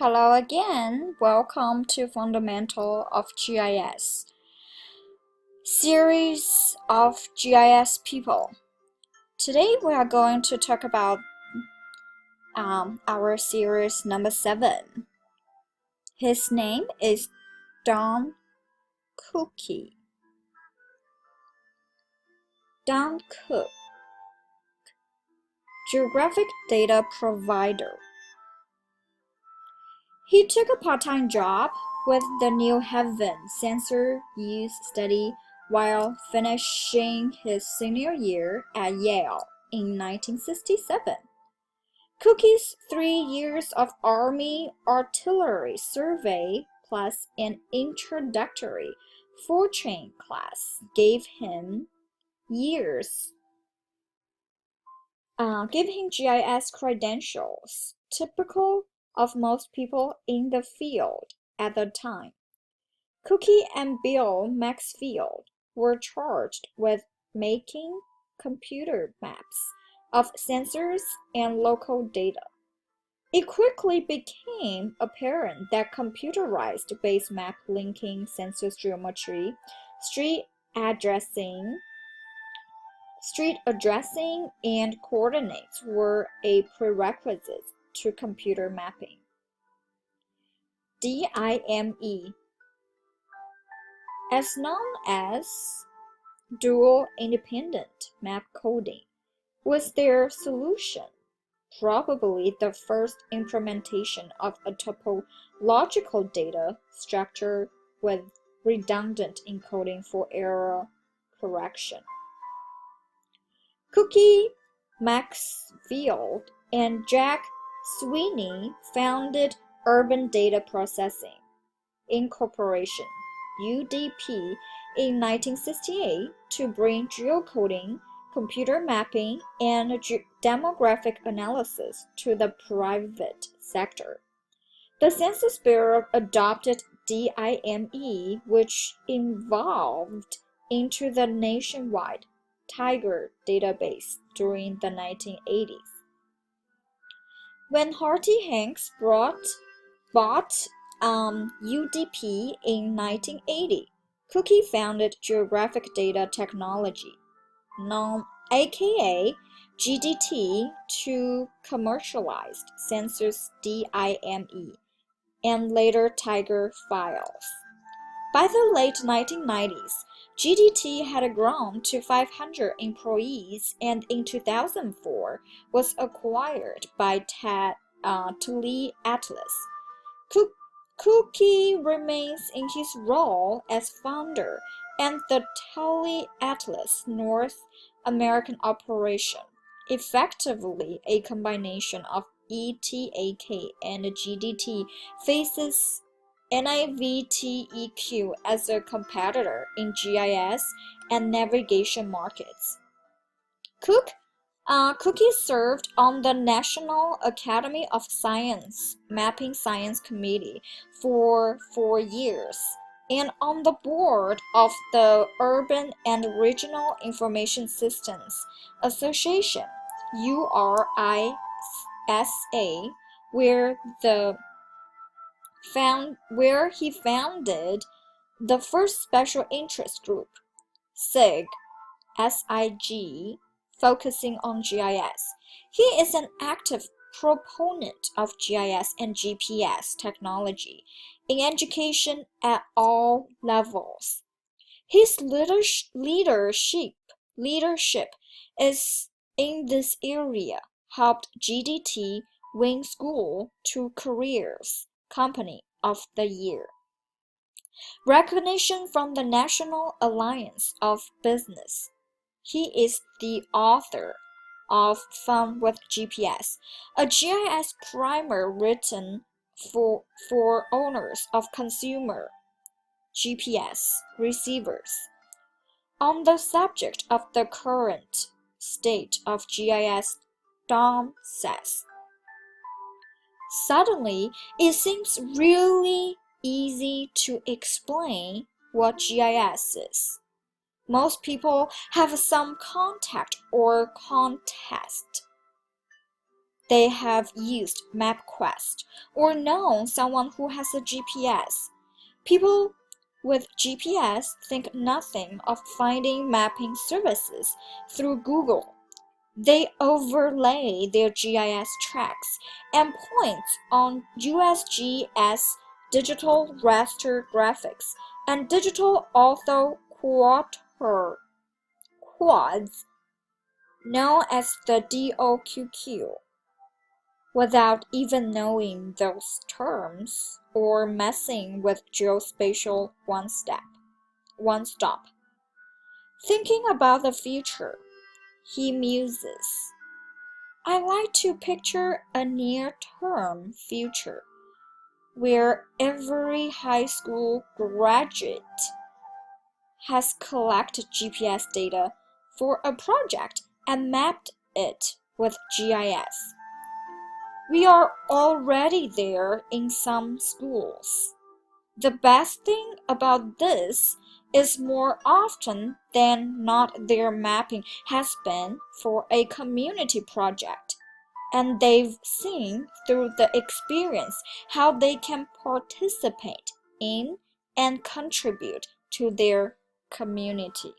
Hello again. Welcome to Fundamental of GIS series of GIS people. Today we are going to talk about our series number 7. His name is Don Cooke. Don Cooke, Geographic Data Provider. He took a part-time job with the New Haven Sensor Use Study while finishing his senior year at Yale in 1967. Cooke's 3 years of Army Artillery Survey plus an introductory fortune class gave him GIS credentials, typical of most people in the field at the time. Cooke and Bill Maxfield were charged with making computer maps of sensors and local data. It quickly became apparent that computerized base map linking census geometry, street addressing, and coordinates were a prerequisite to computer mapping. DIME, as known as dual independent map coding, was their solution, probably the first implementation of a topological data structure with redundant encoding for error correction. Cooke, Maxfield, and Jack Sweeney founded Urban Data Processing Incorporation, UDP, in 1968 to bring geocoding, computer mapping, and demographic analysis to the private sector. The Census Bureau adopted DIME, which evolved into the nationwide Tiger database during the 1980s. When Harty Hanks bought UDP in 1980, Cooke founded Geographic Data Technology, known aka GDT, to commercialize Census DIME and later Tiger files. By the late 1990s, GDT had grown to 500 employees and in 2004 was acquired by Tele Atlas. Cooke remains in his role as founder and the Tele Atlas North American operation, effectively a combination of ETAK and GDT, faces NIVTEQ as a competitor in GIS and navigation markets. Cooke served on the National Academy of Science Mapping Science Committee for 4 years and on the board of the Urban and Regional Information Systems Association, URISA, where he founded the first special interest group, SIG, focusing on GIS. He is an active proponent of GIS and GPS technology in education at all levels. His leadership is in this area helped GDT win School to Careers Company of the Year recognition from the National Alliance of Business. He is the author of Fun with GPS, a GIS primer written for owners of consumer GPS receivers. On the subject of the current state of GIS, Don says, "Suddenly, it seems really easy to explain what GIS is. Most people have some contact or contest. they have used MapQuest or known someone who has a GPS. People with GPS think nothing of finding mapping services through Google. They overlay their GIS tracks and points on USGS digital raster graphics and digital ortho quads, known as the DOQQ, without even knowing those terms or messing with geospatial one-stop. Thinking about the future, he muses, I like to picture a near-term future where every high school graduate has collected GPS data for a project and mapped it with GIS. We are already there in some schools. The best thing about this is more often than not their mapping has been for a community project, and they've seen through the experience how they can participate in and contribute to their community.